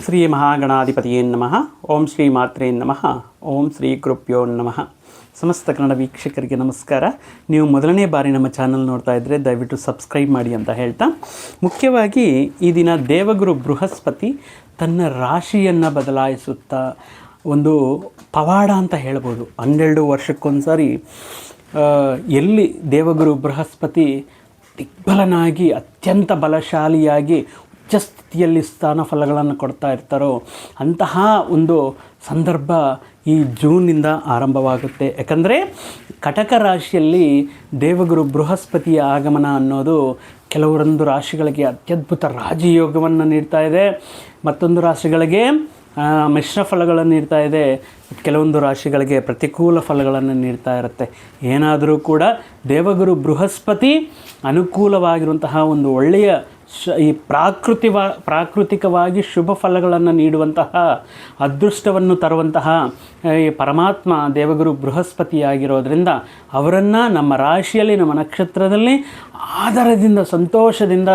ಶ್ರೀ ಮಹಾಗಣಾಧಿಪತಿಯೇ ನಮಃ. ಓಂ ಶ್ರೀ ಮಾತ್ರೇ ನಮಃ. ಓಂ ಶ್ರೀ ಗುರುಭ್ಯೋ ನಮಃ. ಸಮಸ್ತ ಕನ್ನಡ ವೀಕ್ಷಕರಿಗೆ ನಮಸ್ಕಾರ. ನೀವು ಮೊದಲನೇ ಬಾರಿ ನಮ್ಮ ಚಾನಲ್ ನೋಡ್ತಾ ಇದ್ದರೆ ದಯವಿಟ್ಟು ಸಬ್ಸ್ಕ್ರೈಬ್ ಮಾಡಿ ಅಂತ ಹೇಳ್ತಾ, ಮುಖ್ಯವಾಗಿ ಈ ದಿನ ದೇವಗುರು ಬೃಹಸ್ಪತಿ ತನ್ನ ರಾಶಿಯನ್ನು ಬದಲಾಯಿಸುತ್ತಾ ಒಂದು ಪವಾಡ ಅಂತ ಹೇಳ್ಬೋದು. 12 ವರ್ಷಕ್ಕೊಂದು ಸಾರಿ ಎಲ್ಲಿ ದೇವಗುರು ಬೃಹಸ್ಪತಿ ದಿಗ್ಬಲನಾಗಿ ಅತ್ಯಂತ ಬಲಶಾಲಿಯಾಗಿ ಉಚ್ಚಸ್ಥಿತಿಯಲ್ಲಿ ಸ್ಥಾನ ಫಲಗಳನ್ನು ಕೊಡ್ತಾ ಇರ್ತಾರೋ ಅಂತಹ ಒಂದು ಸಂದರ್ಭ ಈ ಜೂನಿಂದ ಆರಂಭವಾಗುತ್ತೆ. ಯಾಕಂದರೆ ಕಟಕ ರಾಶಿಯಲ್ಲಿ ದೇವಗುರು ಬೃಹಸ್ಪತಿಯ ಆಗಮನ ಅನ್ನೋದು ಕೆಲವೊಂದು ರಾಶಿಗಳಿಗೆ ಅತ್ಯದ್ಭುತ ರಾಜಯೋಗವನ್ನು ನೀಡ್ತಾ ಇದೆ, ಮತ್ತೊಂದು ರಾಶಿಗಳಿಗೆ ಮಿಶ್ರ ಫಲಗಳನ್ನು ನೀಡ್ತಾ ಇದೆ, ಕೆಲವೊಂದು ರಾಶಿಗಳಿಗೆ ಪ್ರತಿಕೂಲ ಫಲಗಳನ್ನು ನೀಡ್ತಾ ಇರುತ್ತೆ. ಏನಾದರೂ ಕೂಡ ದೇವಗುರು ಬೃಹಸ್ಪತಿ ಅನುಕೂಲವಾಗಿರುವಂತಹ ಒಂದು ಒಳ್ಳೆಯ ಈ ಪ್ರಾಕೃತಿಕವಾಗಿ ಶುಭ ಫಲಗಳನ್ನು ನೀಡುವಂತಹ ಅದೃಷ್ಟವನ್ನು ತರುವಂತಹ ಈ ಪರಮಾತ್ಮ ದೇವಗುರು ಬೃಹಸ್ಪತಿಯಾಗಿರೋದ್ರಿಂದ ಅವರನ್ನು ನಮ್ಮ ರಾಶಿಯಲ್ಲಿ, ನಮ್ಮ ನಕ್ಷತ್ರದಲ್ಲಿ ಆದರದಿಂದ ಸಂತೋಷದಿಂದ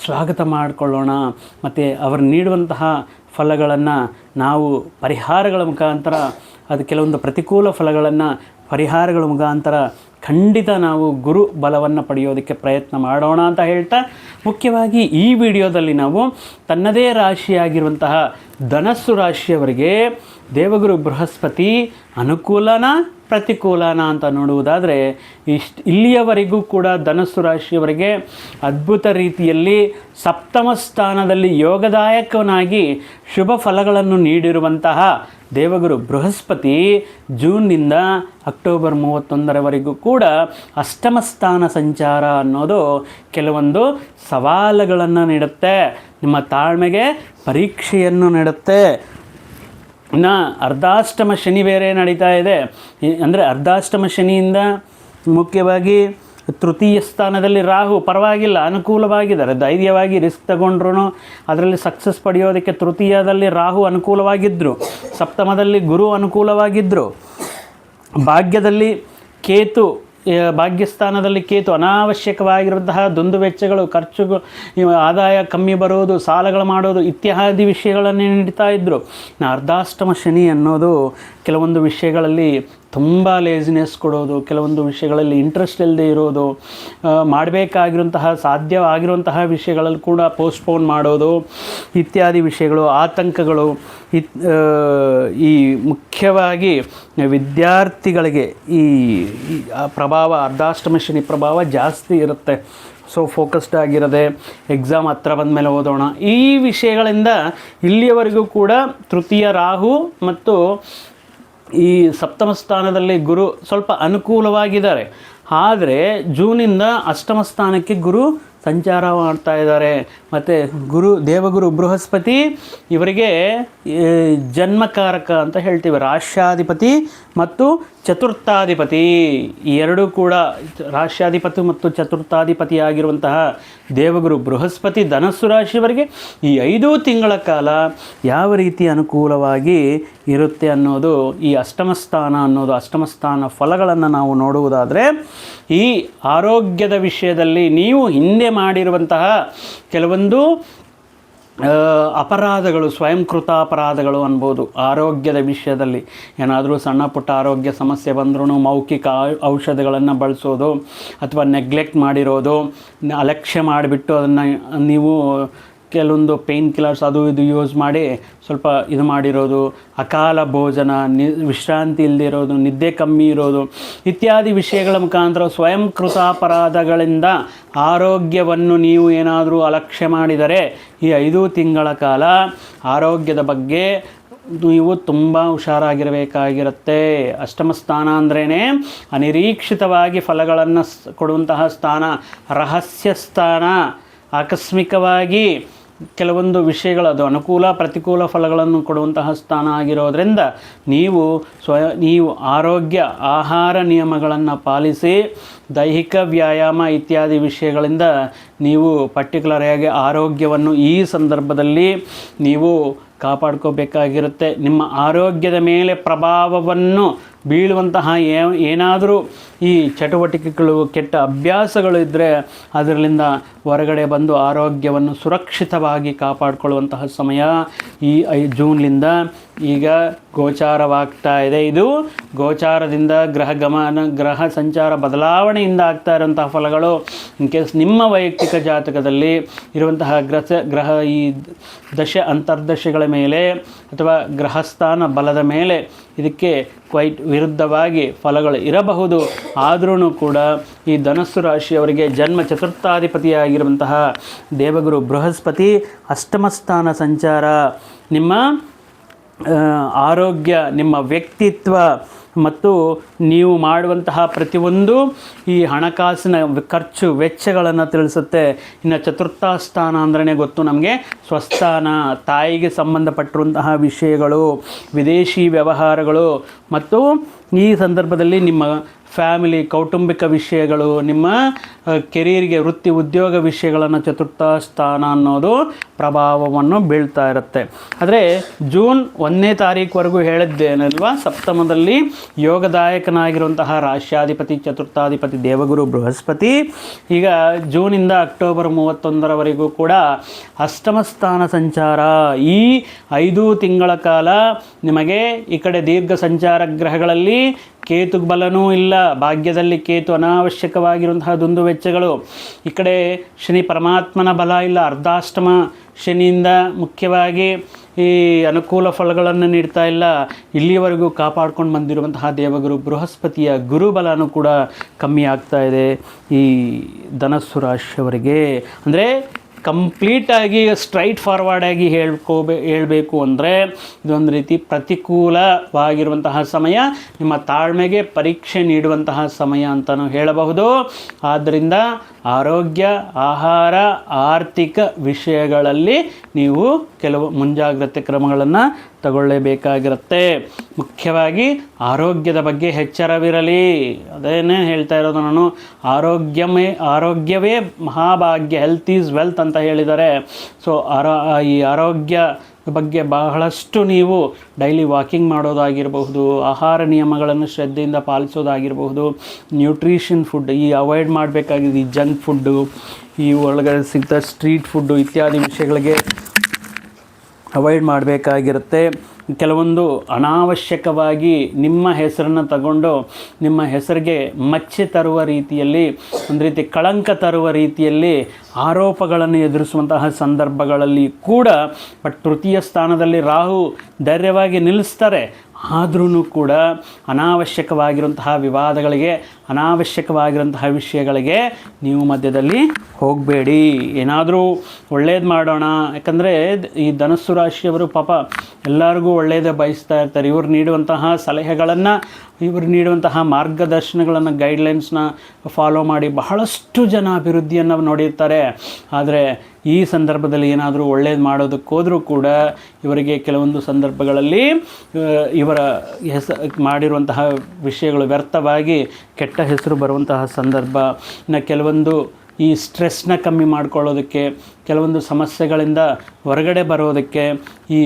ಸ್ವಾಗತ ಮಾಡಿಕೊಳ್ಳೋಣ. ಮತ್ತು ಅವರು ನೀಡುವಂತಹ ಫಲಗಳನ್ನು ನಾವು ಪರಿಹಾರಗಳ ಮುಖಾಂತರ, ಅದು ಕೆಲವೊಂದು ಪ್ರತಿಕೂಲ ಫಲಗಳನ್ನು ಪರಿಹಾರಗಳ ಮುಖಾಂತರ ಖಂಡಿತ ನಾವು ಗುರು ಬಲವನ್ನು ಪಡೆಯೋದಕ್ಕೆ ಪ್ರಯತ್ನ ಮಾಡೋಣ ಅಂತ ಹೇಳ್ತಾ, ಮುಖ್ಯವಾಗಿ ಈ ವಿಡಿಯೋದಲ್ಲಿ ನಾವು ತನ್ನದೇ ರಾಶಿಯಾಗಿರುವಂತಹ ಧನಸ್ಸು ರಾಶಿಯವರಿಗೆ ದೇವಗುರು ಬೃಹಸ್ಪತಿ ಅನುಕೂಲನ ಪ್ರತಿಕೂಲನ ಅಂತ ನೋಡುವುದಾದರೆ, ಇಲ್ಲಿಯವರೆಗೂ ಕೂಡ ಧನಸ್ಸು ರಾಶಿಯವರಿಗೆ ಅದ್ಭುತ ರೀತಿಯಲ್ಲಿ ಸಪ್ತಮ ಸ್ಥಾನದಲ್ಲಿ ಯೋಗದಾಯಕವನಾಗಿ ಶುಭ ಫಲಗಳನ್ನು ನೀಡಿರುವಂತಹ ದೇವಗುರು ಬೃಹಸ್ಪತಿ ಜೂನ್ನಿಂದ ಅಕ್ಟೋಬರ್ 31ರವರೆಗೂ ಕೂಡ ಅಷ್ಟಮ ಸ್ಥಾನ ಸಂಚಾರ ಅನ್ನೋದು ಕೆಲವೊಂದು ಸವಾಲುಗಳನ್ನು ನೀಡುತ್ತೆ, ನಿಮ್ಮ ತಾಳ್ಮೆಗೆ ಪರೀಕ್ಷೆಯನ್ನು ನೀಡುತ್ತೆ. ಇನ್ನು ಅರ್ಧಾಷ್ಟಮ ಶನಿ ಬೇರೆ ನಡೀತಾ ಇದೆ. ಅಂದರೆ ಅರ್ಧಾಷ್ಟಮ ಶನಿಯಿಂದ ಮುಖ್ಯವಾಗಿ ತೃತೀಯ ಸ್ಥಾನದಲ್ಲಿ ರಾಹು ಪರವಾಗಿಲ್ಲ, ಅನುಕೂಲವಾಗಿದ್ದಾರೆ. ಧೈರ್ಯವಾಗಿ ರಿಸ್ಕ್ ತಗೊಂಡ್ರು ಅದರಲ್ಲಿ ಸಕ್ಸಸ್ ಪಡೆಯೋದಕ್ಕೆ ತೃತೀಯದಲ್ಲಿ ರಾಹು ಅನುಕೂಲವಾಗಿದ್ದರು, ಸಪ್ತಮದಲ್ಲಿ ಗುರು ಅನುಕೂಲವಾಗಿದ್ದರು, ಭಾಗ್ಯದಲ್ಲಿ ಕೇತು, ಭಾಗ್ಯಸ್ಥಾನದಲ್ಲಿ ಕೇತು ಅನಾವಶ್ಯಕವಾಗಿರುವಂತಹ ದುಂದು ವೆಚ್ಚಗಳು, ಖರ್ಚುಗಳು, ಆದಾಯ ಕಮ್ಮಿ ಬರೋದು, ಸಾಲಗಳು ಮಾಡೋದು ಇತ್ಯಾದಿ ವಿಷಯಗಳನ್ನು ನೀಡ್ತಾ ಇದ್ದರು. ಅರ್ಧಾಷ್ಟಮ ಶನಿ ಅನ್ನೋದು ಕೆಲವೊಂದು ವಿಷಯಗಳಲ್ಲಿ ತುಂಬ ಲೇಜಿನೆಸ್ ಕೊಡೋದು, ಕೆಲವೊಂದು ವಿಷಯಗಳಲ್ಲಿ ಇಂಟ್ರೆಸ್ಟ್ ಇಲ್ಲದೆ ಇರೋದು, ಮಾಡಬೇಕಾಗಿರುವಂತಹ ಸಾಧ್ಯವಾಗಿರುವಂತಹ ವಿಷಯಗಳಲ್ಲಿ ಕೂಡ ಪೋಸ್ಟ್ಪೋನ್ ಮಾಡೋದು ಇತ್ಯಾದಿ ವಿಷಯಗಳು, ಆತಂಕಗಳು. ಈ ಮುಖ್ಯವಾಗಿ ವಿದ್ಯಾರ್ಥಿಗಳಿಗೆ ಈ ಪ್ರಭಾವ, ಅರ್ಧಾಷ್ಟಮ ಶನಿ ಪ್ರಭಾವ ಜಾಸ್ತಿ ಇರುತ್ತೆ. ಸೊ ಫೋಕಸ್ಡ್ ಆಗಿರದೆ ಎಕ್ಸಾಮ್ ಹತ್ರ ಬಂದ ಮೇಲೆ ಓದೋಣ, ಈ ವಿಷಯಗಳಿಂದ ಇಲ್ಲಿಯವರೆಗೂ ಕೂಡ ತೃತೀಯ ರಾಹು ಮತ್ತು ಈ ಸಪ್ತಮ ಸ್ಥಾನದಲ್ಲಿ ಗುರು ಸ್ವಲ್ಪ ಅನುಕೂಲವಾಗಿದ್ದಾರೆ. ಆದರೆ ಜೂನಿಂದ ಅಷ್ಟಮ ಸ್ಥಾನಕ್ಕೆ ಗುರು ಸಂಚಾರ ಮಾಡ್ತಾ ಇದ್ದಾರೆ. ಮತ್ತು ದೇವಗುರು ಬೃಹಸ್ಪತಿ ಇವರಿಗೆ ಜನ್ಮಕಾರಕ ಅಂತ ಹೇಳ್ತೀವಿ, ರಾಶ್ಯಾಧಿಪತಿ ಮತ್ತು ಚತುರ್ಥಾಧಿಪತಿ, ಈ ಎರಡೂ ಕೂಡ ರಾಶ್ಯಾಧಿಪತಿ ಮತ್ತು ಚತುರ್ಥಾಧಿಪತಿ ಆಗಿರುವಂತಹ ದೇವಗುರು ಬೃಹಸ್ಪತಿ ಧನಸ್ಸು ರಾಶಿಯವರಿಗೆ ಈ 5 ತಿಂಗಳ ಕಾಲ ಯಾವ ರೀತಿ ಅನುಕೂಲವಾಗಿ ಇರುತ್ತೆ ಅನ್ನೋದು, ಈ ಅಷ್ಟಮ ಸ್ಥಾನ ಅನ್ನೋದು, ಅಷ್ಟಮ ಸ್ಥಾನ ಫಲಗಳನ್ನು ನಾವು ನೋಡುವುದಾದರೆ, ಈ ಆರೋಗ್ಯದ ವಿಷಯದಲ್ಲಿ ನೀವು ಹಿಂದೆ ಮಾಡಿರುವಂತಹ ಕೆಲವೊಂದು ಅಪರಾಧಗಳು, ಸ್ವಯಂಕೃತ ಅಪರಾಧಗಳು ಅನ್ಬೋದು. ಆರೋಗ್ಯದ ವಿಷಯದಲ್ಲಿ ಏನಾದರೂ ಸಣ್ಣ ಪುಟ್ಟ ಆರೋಗ್ಯ ಸಮಸ್ಯೆ ಬಂದ್ರೂ ಮೌಖಿಕ ಔಷಧಗಳನ್ನು ಬಳಸೋದು, ಅಥವಾ ನೆಗ್ಲೆಕ್ಟ್ ಮಾಡಿರೋದು, ಅಲಕ್ಷ್ಯ ಮಾಡಿಬಿಟ್ಟು ಅದನ್ನು ನೀವು ಕೆಲವೊಂದು ಪೇಯ್ನ್ ಕಿಲ್ಲರ್ಸ್ ಅದು ಇದು ಯೂಸ್ ಮಾಡಿ ಸ್ವಲ್ಪ ಇದು ಮಾಡಿರೋದು, ಅಕಾಲ ಭೋಜನ, ವಿಶ್ರಾಂತಿ ಇಲ್ಲದಿರೋದು, ನಿದ್ದೆ ಕಮ್ಮಿ ಇರೋದು ಇತ್ಯಾದಿ ವಿಷಯಗಳ ಮುಖಾಂತರ ಸ್ವಯಂಕೃತ ಅಪರಾಧಗಳಿಂದ ಆರೋಗ್ಯವನ್ನು ನೀವು ಏನಾದರೂ ಅಲಕ್ಷ್ಯ ಮಾಡಿದರೆ ಈ 5 ತಿಂಗಳ ಕಾಲ ಆರೋಗ್ಯದ ಬಗ್ಗೆ ನೀವು ತುಂಬ ಹುಷಾರಾಗಿರಬೇಕಾಗಿರುತ್ತೆ. ಅಷ್ಟಮ ಸ್ಥಾನ ಅಂದ್ರೇ ಅನಿರೀಕ್ಷಿತವಾಗಿ ಫಲಗಳನ್ನು ಕೊಡುವಂತಹ ಸ್ಥಾನ, ರಹಸ್ಯ ಸ್ಥಾನ, ಆಕಸ್ಮಿಕವಾಗಿ ಕೆಲವೊಂದು ವಿಷಯಗಳು, ಅದು ಅನುಕೂಲ ಪ್ರತಿಕೂಲ ಫಲಗಳನ್ನು ಕೊಡುವಂತಹ ಸ್ಥಾನ ಆಗಿರೋದ್ರಿಂದ ನೀವು ಆರೋಗ್ಯ ಆಹಾರ ನಿಯಮಗಳನ್ನು ಪಾಲಿಸಿ, ದೈಹಿಕ ವ್ಯಾಯಾಮ ಇತ್ಯಾದಿ ವಿಷಯಗಳಿಂದ ನೀವು ಪರ್ಟಿಕ್ಯುಲರಾಗಿ ಆರೋಗ್ಯವನ್ನು ಈ ಸಂದರ್ಭದಲ್ಲಿ ನೀವು ಕಾಪಾಡ್ಕೋಬೇಕಾಗಿರುತ್ತೆ. ನಿಮ್ಮ ಆರೋಗ್ಯದ ಮೇಲೆ ಪ್ರಭಾವವನ್ನು ಬೀಳುವಂತಹ ಏನಾದರೂ ಈ ಚಟುವಟಿಕೆಗಳು ಕೆಟ್ಟ ಅಭ್ಯಾಸಗಳು ಇದ್ದರೆ ಅದರಿಂದ ಹೊರಗಡೆ ಬಂದು ಆರೋಗ್ಯವನ್ನು ಸುರಕ್ಷಿತವಾಗಿ ಕಾಪಾಡಿಕೊಳ್ಳುವಂತಹ ಸಮಯ ಈ ಜೂನ್ಲಿಂದ ಈಗ ಗೋಚಾರವಾಗ್ತಾ ಇದೆ. ಇದು ಗೋಚಾರದಿಂದ ಗ್ರಹ ಸಂಚಾರ ಬದಲಾವಣೆಯಿಂದ ಆಗ್ತಾ ಇರುವಂತಹ ಫಲಗಳು. ಇನ್ ಕೇಸ್ ನಿಮ್ಮ ವೈಯಕ್ತಿಕ ಜಾತಕದಲ್ಲಿ ಇರುವಂತಹ ಗ್ರಹ ಈ ದಶೆ ಅಂತರ್ದಶೆಗಳ ಮೇಲೆ ಅಥವಾ ಗ್ರಹಸ್ಥಾನ ಬಲದ ಮೇಲೆ ಇದಕ್ಕೆ ಕ್ವೈಟ್ ವಿರುದ್ಧವಾಗಿ ಫಲಗಳು ಇರಬಹುದು. ಆದ್ರೂ ಕೂಡ ಈ ಧನಸ್ಸು ರಾಶಿಯವರಿಗೆ ಜನ್ಮ ಚತುರ್ಥಾಧಿಪತಿಯಾಗಿರುವಂತಹ ದೇವಗುರು ಬೃಹಸ್ಪತಿ ಅಷ್ಟಮ ಸ್ಥಾನ ಸಂಚಾರ ನಿಮ್ಮ ಆರೋಗ್ಯ, ನಿಮ್ಮ ವ್ಯಕ್ತಿತ್ವ ಮತ್ತು ನೀವು ಮಾಡುವಂತಹ ಪ್ರತಿಯೊಂದು ಈ ಹಣಕಾಸಿನ ಖರ್ಚು ವೆಚ್ಚಗಳನ್ನು ತಿಳಿಸುತ್ತೆ. ಇನ್ನು ಚತುರ್ಥ ಸ್ಥಾನ ಅಂದ್ರೆ ಗೊತ್ತು ನಮಗೆ, ಸ್ವಸ್ಥಾನ, ತಾಯಿಗೆ ಸಂಬಂಧಪಟ್ಟಿರುವಂತಹ ವಿಷಯಗಳು, ವಿದೇಶಿ ವ್ಯವಹಾರಗಳು ಮತ್ತು ಈ ಸಂದರ್ಭದಲ್ಲಿ ನಿಮ್ಮ ಫ್ಯಾಮಿಲಿ, ಕೌಟುಂಬಿಕ ವಿಷಯಗಳು, ನಿಮ್ಮ ಕೆರಿಯರ್ಗೆ ವೃತ್ತಿ ಉದ್ಯೋಗ ವಿಷಯಗಳನ್ನು ಚತುರ್ಥ ಸ್ಥಾನ ಅನ್ನೋದು ಪ್ರಭಾವವನ್ನು ಬೀಳ್ತಾ ಇರುತ್ತೆ. ಆದರೆ ಜೂನ್ 1ನೇ ತಾರೀಕುವರೆಗೂ ಹೇಳಿದ್ದೇನಲ್ವಾ, ಸಪ್ತಮದಲ್ಲಿ ಯೋಗದಾಯಕನಾಗಿರುವಂತಹ ರಾಶ್ಯಾಧಿಪತಿ ಚತುರ್ಥಾಧಿಪತಿ ದೇವಗುರು ಬೃಹಸ್ಪತಿ ಈಗ ಜೂನಿಂದ ಅಕ್ಟೋಬರ್ 31ರವರೆಗೂ ಕೂಡ ಅಷ್ಟಮ ಸ್ಥಾನ ಸಂಚಾರ. ಈ 5 ತಿಂಗಳ ಕಾಲ ನಿಮಗೆ ಈ ಕಡೆ ದೀರ್ಘ ಸಂಚಾರ ಗ್ರಹಗಳಲ್ಲಿ ಕೇತು ಬಲನೂ ಇಲ್ಲ, ಭಾಗ್ಯದಲ್ಲಿ ಕೇತು ಅನಾವಶ್ಯಕವಾಗಿರುವಂತಹ ದುಂದು ವೆಚ್ಚಗಳು. ಈ ಕಡೆ ಶನಿ ಪರಮಾತ್ಮನ ಬಲ ಇಲ್ಲ, ಅರ್ಧಾಷ್ಟಮ ಶನಿಯಿಂದ ಮುಖ್ಯವಾಗಿ ಈ ಅನುಕೂಲ ಫಲಗಳನ್ನು ನೀಡ್ತಾ ಇಲ್ಲ. ಇಲ್ಲಿಯವರೆಗೂ ಕಾಪಾಡ್ಕೊಂಡು ಬಂದಿರುವಂತಹ ದೇವಗುರು ಬೃಹಸ್ಪತಿಯ ಗುರುಬಲನೂ ಕೂಡ ಕಮ್ಮಿ ಆಗ್ತಾ ಇದೆ ಈ ಧನಸ್ಸು ರಾಶಿಯವರಿಗೆ. ಅಂದರೆ ಕಂಪ್ಲೀಟಾಗಿ ಸ್ಟ್ರೈಟ್ ಫಾರ್ವರ್ಡಾಗಿ ಹೇಳಬೇಕು ಅಂದರೆ ಇದೊಂದು ರೀತಿ ಪ್ರತಿಕೂಲವಾಗಿರುವಂತಹ ಸಮಯ, ನಿಮ್ಮ ತಾಳ್ಮೆಗೆ ಪರೀಕ್ಷೆ ನೀಡುವಂತಹ ಸಮಯ ಅಂತಲೂ ಹೇಳಬಹುದು. ಆದ್ದರಿಂದ ಆರೋಗ್ಯ, ಆಹಾರ, ಆರ್ಥಿಕ ವಿಷಯಗಳಲ್ಲಿ ನೀವು ಕೆಲವು ಮುಂಜಾಗ್ರತೆ ಕ್ರಮಗಳನ್ನು ತಗೊಳ್ಳೇಬೇಕಾಗಿರುತ್ತೆ. ಮುಖ್ಯವಾಗಿ ಆರೋಗ್ಯದ ಬಗ್ಗೆ ಎಚ್ಚರವಿರಲಿ. ಅದೇನೇ ಹೇಳ್ತಾ ಇರೋದು ನಾನು, ಆರೋಗ್ಯವೇ ಮಹಾಭಾಗ್ಯ, ಹೆಲ್ತ್ ಈಸ್ ವೆಲ್ತ್ ಅಂತ ಹೇಳಿದ್ದಾರೆ. ಸೊ ಈ ಆರೋಗ್ಯ ಬಗ್ಗೆ ಬಹಳಷ್ಟು ನೀವು ಡೈಲಿ ವಾಕಿಂಗ್ ಮಾಡೋದಾಗಿರಬಹುದು, ಆಹಾರ ನಿಯಮಗಳನ್ನು ಶ್ರದ್ಧೆಯಿಂದ ಪಾಲಿಸೋದಾಗಿರಬಹುದು, ನ್ಯೂಟ್ರಿಷನ್ ಫುಡ್ ಈ ಅವಾಯ್ಡ್ ಮಾಡಬೇಕಾಗಿದೆ, ಈ ಜಂಕ್ ಫುಡ್ಡು, ಈ ಒಳಗಡೆ ಸಿಗ್ತಾ ಸ್ಟ್ರೀಟ್ ಫುಡ್ಡು ಇತ್ಯಾದಿ ವಿಷಯಗಳಿಗೆ ಅವಾಯ್ಡ್ ಮಾಡಬೇಕಾಗಿರುತ್ತೆ. ಕೆಲವೊಂದು ಅನಾವಶ್ಯಕವಾಗಿ ನಿಮ್ಮ ಹೆಸರನ್ನು ತಗೊಂಡು ನಿಮ್ಮ ಹೆಸರಿಗೆ ಮಚ್ಚೆ ತರುವ ರೀತಿಯಲ್ಲಿ, ಒಂದು ರೀತಿ ಕಳಂಕ ತರುವ ರೀತಿಯಲ್ಲಿ ಆರೋಪಗಳನ್ನು ಎದುರಿಸುವಂತಹ ಸಂದರ್ಭಗಳಲ್ಲಿ ಕೂಡ ತೃತೀಯ ಸ್ಥಾನದಲ್ಲಿ ರಾಹು ಧೈರ್ಯವಾಗಿ ನಿಲ್ಲಿಸ್ತಾರೆ. ಆದ್ರೂ ಕೂಡ ಅನಾವಶ್ಯಕವಾಗಿರುವಂತಹ ವಿವಾದಗಳಿಗೆ, ಅನಾವಶ್ಯಕವಾಗಿರುವಂತಹ ವಿಷಯಗಳಿಗೆ ನೀವು ಮಧ್ಯದಲ್ಲಿ ಹೋಗಬೇಡಿ. ಏನಾದರೂ ಒಳ್ಳೇದು ಮಾಡೋಣ, ಯಾಕಂದರೆ ಈ ಧನಸ್ಸು ರಾಶಿಯವರು ಪಾಪ ಎಲ್ಲರಿಗೂ ಒಳ್ಳೆಯದೇ ಬಯಸ್ತಾ ಇರ್ತಾರೆ. ಇವರು ನೀಡುವಂತಹ ಸಲಹೆಗಳನ್ನು, ಇವರು ನೀಡುವಂತಹ ಮಾರ್ಗದರ್ಶನಗಳನ್ನು, ಗೈಡ್ಲೈನ್ಸ್ನ ಫಾಲೋ ಮಾಡಿ ಬಹಳಷ್ಟು ಜನ ಅಭಿವೃದ್ಧಿಯನ್ನು ನೋಡಿರ್ತಾರೆ. ಆದರೆ ಈ ಸಂದರ್ಭದಲ್ಲಿ ಏನಾದರೂ ಒಳ್ಳೇದು ಮಾಡೋದಕ್ಕೋದ್ರೂ ಕೂಡ ಇವರಿಗೆ ಕೆಲವೊಂದು ಸಂದರ್ಭಗಳಲ್ಲಿ ಇವರ ಮಾಡಿರುವಂತಹ ವಿಷಯಗಳು ವ್ಯರ್ಥವಾಗಿ ಕೆಟ್ಟ ಹೆಸರು ಬರುವಂತಹ ಸಂದರ್ಭ. ಇನ್ನು ಕೆಲವೊಂದು ಈ ಸ್ಟ್ರೆಸ್ನ ಕಮ್ಮಿ ಮಾಡ್ಕೊಳ್ಳೋದಕ್ಕೆ, ಕೆಲವೊಂದು ಸಮಸ್ಯೆಗಳಿಂದ ಹೊರಗಡೆ ಬರೋದಕ್ಕೆ, ಈ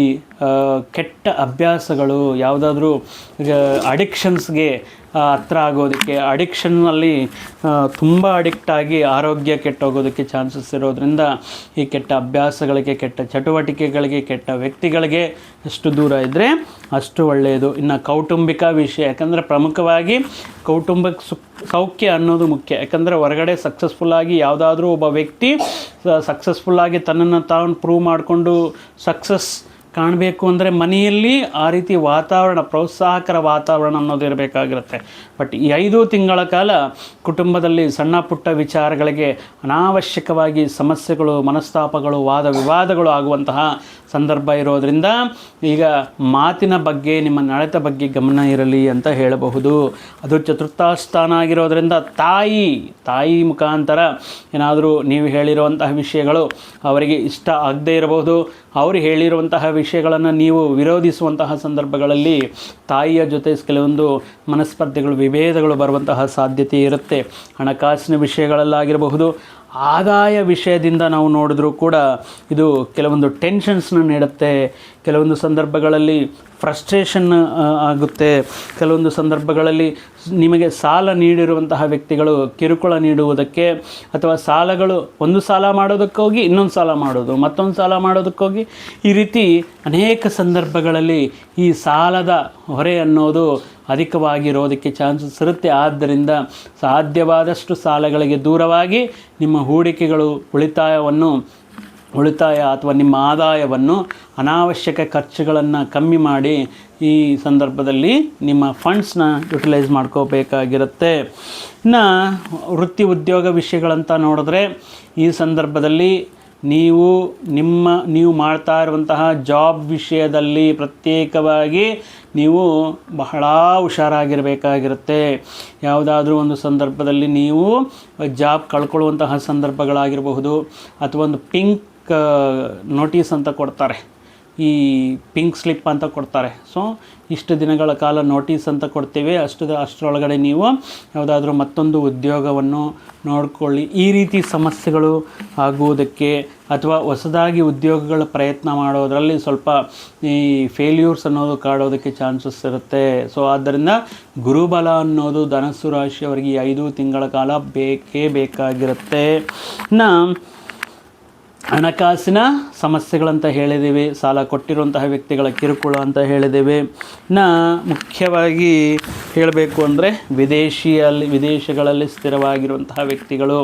ಕೆಟ್ಟ ಅಭ್ಯಾಸಗಳು ಯಾವುದಾದ್ರೂ ಅಡಿಕ್ಷನ್ಸ್ಗೆ ಹತ್ರ ಆಗೋದಕ್ಕೆ, ಅಡಿಕ್ಷನ್ನಲ್ಲಿ ತುಂಬ ಅಡಿಕ್ಟಾಗಿ ಆರೋಗ್ಯ ಕೆಟ್ಟೋಗೋದಕ್ಕೆ ಚಾನ್ಸಸ್ ಇರೋದರಿಂದ ಈ ಕೆಟ್ಟ ಅಭ್ಯಾಸಗಳಿಗೆ, ಕೆಟ್ಟ ಚಟುವಟಿಕೆಗಳಿಗೆ, ಕೆಟ್ಟ ವ್ಯಕ್ತಿಗಳಿಗೆ ಎಷ್ಟು ದೂರ ಇದ್ದರೆ ಅಷ್ಟು ಒಳ್ಳೆಯದು. ಇನ್ನು ಕೌಟುಂಬಿಕ ವಿಷಯ, ಯಾಕಂದರೆ ಪ್ರಮುಖವಾಗಿ ಕೌಟುಂಬಿಕ ಸೌಖ್ಯ ಅನ್ನೋದು ಮುಖ್ಯ. ಯಾಕಂದರೆ ಹೊರಗಡೆ ಸಕ್ಸಸ್ಫುಲ್ಲಾಗಿ ಯಾವುದಾದ್ರೂ ಒಬ್ಬ ವ್ಯಕ್ತಿ ಸಕ್ಸಸ್ಫುಲ್ಲಾಗಿ ತನ್ನನ್ನು ತಾನು ಪ್ರೂವ್ ಮಾಡಿಕೊಂಡು ಸಕ್ಸಸ್ ಕಾಣಬೇಕು ಅಂದರೆ ಮನೆಯಲ್ಲಿ ಆ ರೀತಿ ವಾತಾವರಣ, ಪ್ರೋತ್ಸಾಹಕರ ವಾತಾವರಣ ಅನ್ನೋದು ಇರಬೇಕಾಗಿರುತ್ತೆ. ಬಟ್ ಈ 5 ತಿಂಗಳ ಕಾಲ ಕುಟುಂಬದಲ್ಲಿ ಸಣ್ಣ ಪುಟ್ಟ ವಿಚಾರಗಳಿಗೆ ಅನಾವಶ್ಯಕವಾಗಿ ಸಮಸ್ಯೆಗಳು, ಮನಸ್ತಾಪಗಳು, ವಾದ ವಿವಾದಗಳು ಆಗುವಂತಹ ಸಂದರ್ಭ ಇರೋದರಿಂದ ಈಗ ಮಾತಿನ ಬಗ್ಗೆ, ನಿಮ್ಮ ನಡತೆ ಬಗ್ಗೆ ಗಮನ ಇರಲಿ ಅಂತ ಹೇಳಬಹುದು. ಅದು ಚತುರ್ಥ ಸ್ಥಾನ ಆಗಿರೋದರಿಂದ ತಾಯಿ ಮುಖಾಂತರ ಏನಾದರೂ ನೀವು ಹೇಳಿರುವಂತಹ ವಿಷಯಗಳು ಅವರಿಗೆ ಇಷ್ಟ ಆಗದೇ ಇರಬಹುದು. ಅವರು ಹೇಳಿರುವಂತಹ ವಿಷಯಗಳನ್ನು ನೀವು ವಿರೋಧಿಸುವಂತಹ ಸಂದರ್ಭಗಳಲ್ಲಿ ತಾಯಿಯ ಜೊತೆ ಕೆಲವೊಂದು ಮನಸ್ಪರ್ಧೆಗಳು, ವಿಭೇದಗಳು ಬರುವಂತಹ ಸಾಧ್ಯತೆ ಇರುತ್ತೆ. ಹಣಕಾಸಿನ ವಿಷಯಗಳಲ್ಲಾಗಿರಬಹುದು, ಆದಾಯ ವಿಷಯದಿಂದ ನಾವು ನೋಡಿದ್ರೂ ಕೂಡ ಇದು ಕೆಲವೊಂದು ಟೆನ್ಷನ್ಸ್ನ ನೀಡುತ್ತೆ. ಕೆಲವೊಂದು ಸಂದರ್ಭಗಳಲ್ಲಿ ಫ್ರಸ್ಟ್ರೇಷನ್ ಆಗುತ್ತೆ. ಕೆಲವೊಂದು ಸಂದರ್ಭಗಳಲ್ಲಿ ನಿಮಗೆ ಸಾಲ ನೀಡಿರುವಂತಹ ವ್ಯಕ್ತಿಗಳು ಕಿರುಕುಳ ನೀಡುವುದಕ್ಕೆ, ಅಥವಾ ಸಾಲಗಳು ಒಂದು ಸಾಲ ಮಾಡೋದಕ್ಕೋಗಿ ಇನ್ನೊಂದು ಸಾಲ ಮಾಡೋದು, ಮತ್ತೊಂದು ಸಾಲ ಮಾಡೋದಕ್ಕೋಗಿ, ಈ ರೀತಿ ಅನೇಕ ಸಂದರ್ಭಗಳಲ್ಲಿ ಈ ಸಾಲದ ಹೊರೆ ಅನ್ನೋದು ಅಧಿಕವಾಗಿರೋದಕ್ಕೆ ಚಾನ್ಸಸ್ ಇರುತ್ತೆ. ಆದ್ದರಿಂದ ಸಾಧ್ಯವಾದಷ್ಟು ಸಾಲಗಳಿಗೆ ದೂರವಾಗಿ ನಿಮ್ಮ ಹೂಡಿಕೆಗಳು ಉಳಿತಾಯ ಅಥವಾ ನಿಮ್ಮ ಆದಾಯವನ್ನು ಅನಾವಶ್ಯಕ ಖರ್ಚುಗಳನ್ನು ಕಮ್ಮಿ ಮಾಡಿ ಈ ಸಂದರ್ಭದಲ್ಲಿ ನಿಮ್ಮ ಫಂಡ್ಸ್ನ ಯುಟಿಲೈಸ್ ಮಾಡ್ಕೋಬೇಕಾಗಿರುತ್ತೆ. ಇನ್ನು ವೃತ್ತಿ ಉದ್ಯೋಗ ವಿಷಯಗಳಂತ ನೋಡಿದ್ರೆ, ಈ ಸಂದರ್ಭದಲ್ಲಿ ನೀವು ಮಾಡ್ತಾ ಇರುವಂತಹ ಜಾಬ್ ವಿಷಯದಲ್ಲಿ ಪ್ರತ್ಯೇಕವಾಗಿ ನೀವು ಬಹಳ ಹುಷಾರಾಗಿರಬೇಕಾಗಿರುತ್ತೆ. ಯಾವುದಾದ್ರೂ ಒಂದು ಸಂದರ್ಭದಲ್ಲಿ ನೀವು ಜಾಬ್ ಕಳ್ಕೊಳ್ಳುವಂತಹ ಸಂದರ್ಭಗಳಾಗಿರಬಹುದು, ಅಥವಾ ಒಂದು ಪಿಂಕ್ ನೋಟಿಸ್ ಅಂತ ಕೊಡ್ತಾರೆ, ಈ ಪಿಂಕ್ ಸ್ಲಿಪ್ ಅಂತ ಕೊಡ್ತಾರೆ. ಸೊ ಇಷ್ಟು ದಿನಗಳ ಕಾಲ ನೋಟಿಸ್ ಅಂತ ಕೊಡ್ತೇವೆ, ಅಷ್ಟರೊಳಗಡೆ ನೀವು ಯಾವುದಾದ್ರೂ ಮತ್ತೊಂದು ಉದ್ಯೋಗವನ್ನು ನೋಡಿಕೊಳ್ಳಿ. ಈ ರೀತಿ ಸಮಸ್ಯೆಗಳು ಆಗುವುದಕ್ಕೆ, ಅಥವಾ ಹೊಸದಾಗಿ ಉದ್ಯೋಗಗಳ ಪ್ರಯತ್ನ ಮಾಡೋದರಲ್ಲಿ ಸ್ವಲ್ಪ ಈ ಫೇಲ್ಯೂರ್ಸ್ ಅನ್ನೋದು ಕಾಡೋದಕ್ಕೆ ಚಾನ್ಸಸ್ ಇರುತ್ತೆ. ಸೊ ಆದ್ದರಿಂದ ಗುರುಬಲ ಅನ್ನೋದು ಧನಸ್ಸು ರಾಶಿಯವರಿಗೆ 5 ತಿಂಗಳ ಕಾಲ ಬೇಕೇ ಬೇಕಾಗಿರುತ್ತೆ. ಇನ್ನು ಹಣಕಾಸಿನ ಸಮಸ್ಯೆಗಳಂತ ಹೇಳಿದ್ದೀವಿ, ಸಾಲ ಕೊಟ್ಟಿರುವಂತಹ ವ್ಯಕ್ತಿಗಳ ಕಿರುಕುಳ ಅಂತ ಹೇಳಿದ್ದೇವೆ. ಇನ್ನು ಮುಖ್ಯವಾಗಿ ಹೇಳಬೇಕು ಅಂದರೆ ವಿದೇಶಗಳಲ್ಲಿ ಸ್ಥಿರವಾಗಿರುವಂತಹ ವ್ಯಕ್ತಿಗಳು,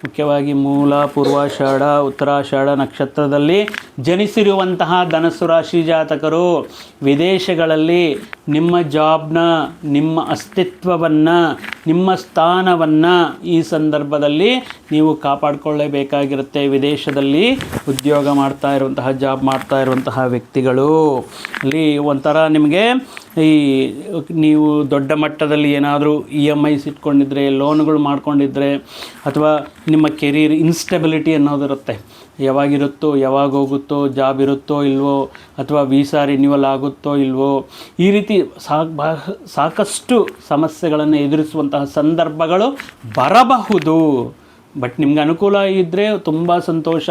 ಮುಖ್ಯವಾಗಿ ಮೂಲ, ಪೂರ್ವಾಷಾಢ, ಉತ್ತರಾಷಾಢ ನಕ್ಷತ್ರದಲ್ಲಿ ಜನಿಸಿರುವಂತಹ ಧನಸ್ಸು ರಾಶಿ ಜಾತಕರು ವಿದೇಶಗಳಲ್ಲಿ ನಿಮ್ಮ ಜಾಬ್ನ, ನಿಮ್ಮ ಅಸ್ತಿತ್ವವನ್ನು, ನಿಮ್ಮ ಸ್ಥಾನವನ್ನು ಈ ಸಂದರ್ಭದಲ್ಲಿ ನೀವು ಕಾಪಾಡಿಕೊಳ್ಳಬೇಕಾಗಿರುತ್ತೆ. ವಿದೇಶದಲ್ಲಿ ಉದ್ಯೋಗ ಮಾಡ್ತಾ ಇರುವಂತಹ, ಜಾಬ್ ಮಾಡ್ತಾ ಇರುವಂತಹ ವ್ಯಕ್ತಿಗಳು ಒಂಥರ ನಿಮಗೆ ನೀವು ದೊಡ್ಡ ಮಟ್ಟದಲ್ಲಿ ಏನಾದರೂ EMIs ಇಟ್ಕೊಂಡಿದ್ರೆ, ಲೋನ್ಗಳು ಮಾಡ್ಕೊಂಡಿದ್ರೆ, ಅಥವಾ ನಿಮ್ಮ ಕೆರಿಯರ್ ಇನ್ಸ್ಟೆಬಿಲಿಟಿ ಅನ್ನೋದಿರುತ್ತೆ. ಯಾವಾಗಿರುತ್ತೋ, ಯಾವಾಗ ಹೋಗುತ್ತೋ, ಜಾಬ್ ಇರುತ್ತೋ ಇಲ್ವೋ, ಅಥವಾ ವೀಸಾ ರಿನ್ಯೂವಲ್ ಆಗುತ್ತೋ ಇಲ್ವೋ, ಈ ರೀತಿ ಸಾಕಷ್ಟು ಸಮಸ್ಯೆಗಳನ್ನು ಎದುರಿಸುವಂತಹ ಸಂದರ್ಭಗಳು ಬರಬಹುದು. ಬಟ್ ನಿಮ್ಗೆ ಅನುಕೂಲ ಇದ್ದರೆ ತುಂಬ ಸಂತೋಷ.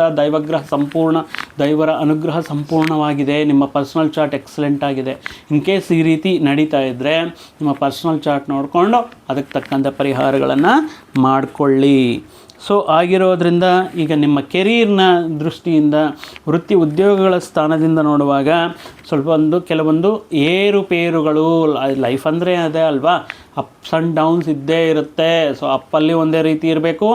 ದೈವರ ಅನುಗ್ರಹ ಸಂಪೂರ್ಣವಾಗಿದೆ. ನಿಮ್ಮ ಪರ್ಸ್ನಲ್ ಚಾರ್ಟ್ ಎಕ್ಸಲೆಂಟ್ ಆಗಿದೆ. ಇನ್ ಕೇಸ್ ಈ ರೀತಿ ನಡೀತಾ ಇದ್ದರೆ ನಿಮ್ಮ ಪರ್ಸ್ನಲ್ ಚಾರ್ಟ್ ನೋಡಿಕೊಂಡು ಅದಕ್ಕೆ ತಕ್ಕಂಥ ಪರಿಹಾರಗಳನ್ನು ಮಾಡಿಕೊಳ್ಳಿ. ಸೊ ಆಗಿರೋದ್ರಿಂದ ಈಗ ನಿಮ್ಮ ಕೆರಿಯರ್ನ ದೃಷ್ಟಿಯಿಂದ, ವೃತ್ತಿ ಉದ್ಯೋಗಗಳ ಸ್ಥಾನದಿಂದ ನೋಡುವಾಗ ಕೆಲವೊಂದು ಏರುಪೇರುಗಳು, ಲೈಫ್ ಅಂದರೆ ಅದೇ ಅಲ್ವಾ, ಅಪ್ಸ್ ಆ್ಯಂಡ್ ಡೌನ್ಸ್ ಇದ್ದೇ ಇರುತ್ತೆ. ಸೊ ಅಪ್ಪಲ್ಲಿ ಒಂದೇ ರೀತಿ ಇರಬೇಕು,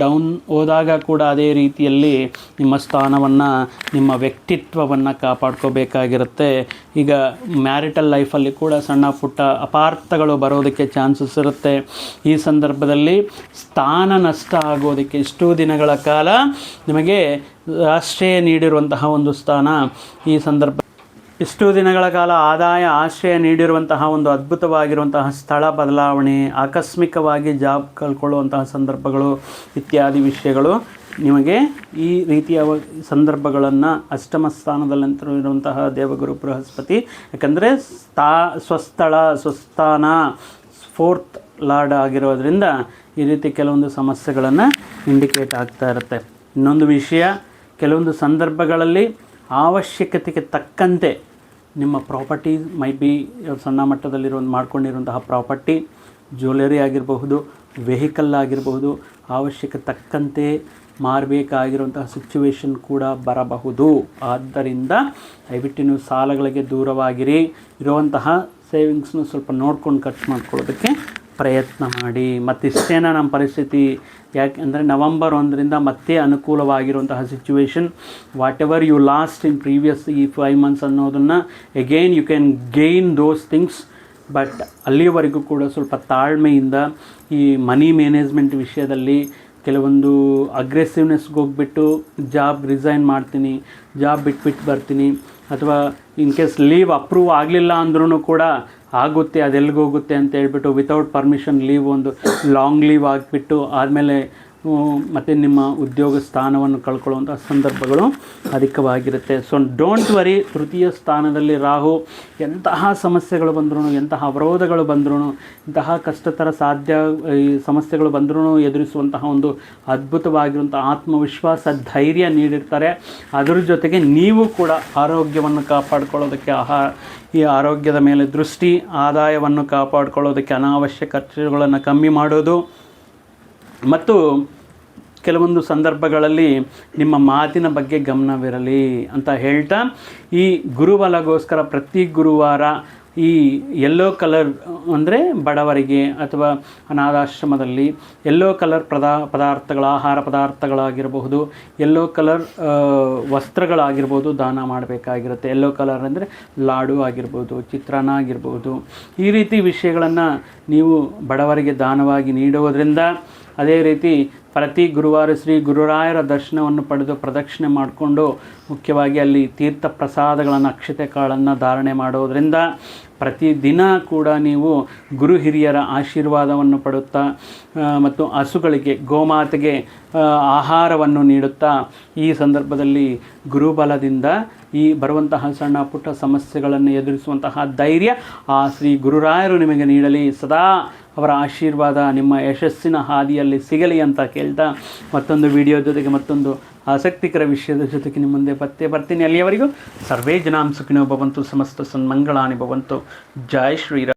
ಡೌನ್ ಹೋದಾಗ ಕೂಡ ಅದೇ ರೀತಿಯಲ್ಲಿ ನಿಮ್ಮ ಸ್ಥಾನವನ್ನು, ನಿಮ್ಮ ವ್ಯಕ್ತಿತ್ವವನ್ನು ಕಾಪಾಡ್ಕೋಬೇಕಾಗಿರುತ್ತೆ. ಈಗ ಮ್ಯಾರಿಟಲ್ ಲೈಫಲ್ಲಿ ಕೂಡ ಸಣ್ಣ ಪುಟ್ಟ ಅಪಾರ್ಥಗಳು ಬರೋದಕ್ಕೆ ಚಾನ್ಸಸ್ ಇರುತ್ತೆ. ಈ ಸಂದರ್ಭದಲ್ಲಿ ಸ್ಥಾನ ನಷ್ಟ ಆಗೋದಕ್ಕೆ, ಇಷ್ಟು ದಿನಗಳ ಕಾಲ ನಿಮಗೆ ಆಶ್ರಯ ನೀಡಿರುವಂತಹ ಒಂದು ಸ್ಥಾನ, ಈ ಸಂದರ್ಭ ಇಷ್ಟು ದಿನಗಳ ಕಾಲ ಆಶ್ರಯ ನೀಡಿರುವಂತಹ ಒಂದು ಅದ್ಭುತವಾಗಿರುವಂತಹ ಸ್ಥಳ ಬದಲಾವಣೆ, ಆಕಸ್ಮಿಕವಾಗಿ ಜಾಬ್ ಕಳ್ಕೊಳ್ಳುವಂತಹ ಸಂದರ್ಭಗಳು ಇತ್ಯಾದಿ ವಿಷಯಗಳು ನಿಮಗೆ ಈ ರೀತಿಯ ಸಂದರ್ಭಗಳನ್ನು ಅಷ್ಟಮ ಸ್ಥಾನದಲ್ಲಂತರೂ ಇರುವಂತಹ ದೇವಗುರು ಬೃಹಸ್ಪತಿ, ಯಾಕಂದರೆ ಸ್ವಸ್ಥಾನ 4th ಲಾರ್ಡ್ ಆಗಿರೋದ್ರಿಂದ ಈ ರೀತಿ ಕೆಲವೊಂದು ಸಮಸ್ಯೆಗಳನ್ನು ಇಂಡಿಕೇಟ್ ಆಗ್ತಾ ಇರುತ್ತೆ. ಇನ್ನೊಂದು ವಿಷಯ, ಕೆಲವೊಂದು ಸಂದರ್ಭಗಳಲ್ಲಿ ಅವಶ್ಯಕತೆಗೆ ತಕ್ಕಂತೆ ನಿಮ್ಮ ಪ್ರಾಪರ್ಟಿ ಸಣ್ಣ ಮಟ್ಟದಲ್ಲಿರುವ ಮಾಡ್ಕೊಂಡಿರುವಂತಹ ಪ್ರಾಪರ್ಟಿ, ಜ್ಯುವೆಲರಿ ಆಗಿರಬಹುದು, ವೆಹಿಕಲ್ ಆಗಿರಬಹುದು, ಅವಶ್ಯಕತೆ ತಕ್ಕಂತೆ ಮಾರಬೇಕಾಗಿರುವಂತಹ ಸಿಚುವೇಶನ್ ಕೂಡ ಬರಬಹುದು. ಆದ್ದರಿಂದ ದಯವಿಟ್ಟು ನೀವು ಸಾಲಗಳಿಗೆ ದೂರವಾಗಿರಿ. ಇರುವಂತಹ ಸೇವಿಂಗ್ಸ್ನು ಸ್ವಲ್ಪ ನೋಡ್ಕೊಂಡು ಖರ್ಚು ಮಾಡ್ಕೊಳ್ಳೋದಕ್ಕೆ ಪ್ರಯತ್ನ ಮಾಡಿ. ಮತ್ತಿಷ್ಟೇನ ನಮ್ಮ ಪರಿಸ್ಥಿತಿ, ಯಾಕೆಂದರೆ ನವಂಬರ್ 1ರಿಂದ ಮತ್ತೆ ಅನುಕೂಲವಾಗಿರುವಂತಹ situation. Whatever you lost in previous ಈ 5 months ಅನ್ನೋದನ್ನು again you can gain those things. But ಅಲ್ಲಿಯವರೆಗೂ ಕೂಡ ಸ್ವಲ್ಪ ತಾಳ್ಮೆಯಿಂದ ಈ ಮನಿ ಮ್ಯಾನೇಜ್ಮೆಂಟ್ ವಿಷಯದಲ್ಲಿ ಕೆಲವೊಂದು ಅಗ್ರೆಸಿವ್ನೆಸ್ಗೆ ಹೋಗ್ಬಿಟ್ಟು ಜಾಬ್ ರಿಸೈನ್ ಮಾಡ್ತೀನಿ, ಜಾಬ್ ಬಿಟ್ಬಿಟ್ಟು ಬರ್ತೀನಿ, ಅಥವಾ ಇನ್ ಕೇಸ್ ಲೀವ್ ಅಪ್ರೂವ್ ಆಗಲಿಲ್ಲ ಅಂದ್ರೂ ಕೂಡ ಆಗುತ್ತೆ, ಅದೆಲ್ಲಿಗೋಗುತ್ತೆ ಅಂತ ಹೇಳ್ಬಿಟ್ಟು ವಿತೌಟ್ ಪರ್ಮಿಷನ್ ಲೀವ್, ಒಂದು ಲಾಂಗ್ ಲೀವ್ ಆಗಿಬಿಟ್ಟು ಆದಮೇಲೆ ಮತ್ತು ನಿಮ್ಮ ಉದ್ಯೋಗ ಸ್ಥಾನವನ್ನು ಕಳ್ಕೊಳ್ಳುವಂಥ ಸಂದರ್ಭಗಳು ಅಧಿಕವಾಗಿರುತ್ತೆ. So don't worry. ತೃತೀಯ ಸ್ಥಾನದಲ್ಲಿ ರಾಹು ಎಂತಹ ಸಮಸ್ಯೆಗಳು ಬಂದ್ರೂ, ಎಂತಹ ಅವರೋಧಗಳು ಬಂದ್ರೂ, ಇಂತಹ ಕಷ್ಟತರ ಈ ಸಮಸ್ಯೆಗಳು ಬಂದ್ರೂ ಎದುರಿಸುವಂತಹ ಒಂದು ಅದ್ಭುತವಾಗಿರುವಂಥ ಆತ್ಮವಿಶ್ವಾಸ, ಧೈರ್ಯ ನೀಡಿರ್ತಾರೆ. ಅದರ ಜೊತೆಗೆ ನೀವು ಕೂಡ ಆರೋಗ್ಯವನ್ನು ಕಾಪಾಡಿಕೊಳ್ಳೋದಕ್ಕೆ ಈ ಆರೋಗ್ಯದ ಮೇಲೆ ದೃಷ್ಟಿ, ಆದಾಯವನ್ನು ಕಾಪಾಡಿಕೊಳ್ಳೋದಕ್ಕೆ ಅನಾವಶ್ಯಕ ಖರ್ಚುಗಳನ್ನು ಕಮ್ಮಿ ಮಾಡೋದು, ಮತ್ತು ಕೆಲವೊಂದು ಸಂದರ್ಭಗಳಲ್ಲಿ ನಿಮ್ಮ ಮಾತಿನ ಬಗ್ಗೆ ಗಮನವಿರಲಿ ಅಂತ ಹೇಳ್ತಾ, ಈ ಗುರುಬಲಗೋಸ್ಕರ ಪ್ರತಿ ಗುರುವಾರ ಈ ಯೆಲ್ಲೋ ಕಲರ್ ಅಂದರೆ ಬಡವರಿಗೆ ಅಥವಾ ಅನಾಥಾಶ್ರಮದಲ್ಲಿ ಯೆಲ್ಲೋ ಕಲರ್ ಪದಾರ್ಥಗಳು, ಆಹಾರ ಪದಾರ್ಥಗಳಾಗಿರಬಹುದು, ಯೆಲ್ಲೋ ಕಲರ್ ವಸ್ತ್ರಗಳಾಗಿರ್ಬೋದು ದಾನ ಮಾಡಬೇಕಾಗಿರುತ್ತೆ. ಯೆಲ್ಲೋ ಕಲರ್ ಅಂದರೆ ಲಾಡು ಆಗಿರ್ಬೋದು, ಚಿತ್ರಾನ್ನ ಆಗಿರ್ಬೋದು, ಈ ರೀತಿ ವಿಷಯಗಳನ್ನು ನೀವು ಬಡವರಿಗೆ ದಾನವಾಗಿ ನೀಡುವುದರಿಂದ, ಅದೇ ರೀತಿ ಪ್ರತಿ ಗುರುವಾರ ಶ್ರೀ ಗುರುರಾಯರ ದರ್ಶನವನ್ನು ಪಡೆದು ಪ್ರದಕ್ಷಿಣೆ ಮಾಡಿಕೊಂಡು ಮುಖ್ಯವಾಗಿ ಅಲ್ಲಿ ತೀರ್ಥ ಪ್ರಸಾದಗಳನ್ನು, ಅಕ್ಷತೆ ಕಾಳನ್ನು ಧಾರಣೆ ಮಾಡೋದರಿಂದ ಪ್ರತಿದಿನ ಕೂಡ ನೀವು ಗುರು ಹಿರಿಯರ ಆಶೀರ್ವಾದವನ್ನು ಪಡುತ್ತಾ ಮತ್ತು ಹಸುಗಳಿಗೆ, ಗೋಮಾತೆಗೆ ಆಹಾರವನ್ನು ನೀಡುತ್ತಾ ಈ ಸಂದರ್ಭದಲ್ಲಿ ಗುರುಬಲದಿಂದ ಈ ಬರುವಂತಹ ಸಣ್ಣ ಪುಟ್ಟ ಸಮಸ್ಯೆಗಳನ್ನು ಎದುರಿಸುವಂತಹ ಧೈರ್ಯ ಆ ಶ್ರೀ ಗುರುರಾಯರು ನಿಮಗೆ ನೀಡಲಿ. ಸದಾ ಅವರ ಆಶೀರ್ವಾದ ನಿಮ್ಮ ಯಶಸ್ಸಿನ ಹಾದಿಯಲ್ಲಿ ಸಿಗಲಿ ಅಂತ ಕೇಳ್ತಾ, ಮತ್ತೊಂದು ವಿಡಿಯೋ ಜೊತೆಗೆ ಮತ್ತೊಂದು ಆಸಕ್ತಿಕರ ವಿಷಯದ ಜೊತೆಗೆ ನಿಮ್ಮ ಮುಂದೆ ಬರ್ತೀನಿ. ಅಲ್ಲಿಯವರೆಗೂ ಸರ್ವೇ ಜನಾಂ ಸುಖಿನೋ ಭವಂತು, ಸಮಸ್ತ ಸನ್ಮಂಗಳಾನಿ ಭವಂತು. ಜೈ ಶ್ರೀರಾಮ್.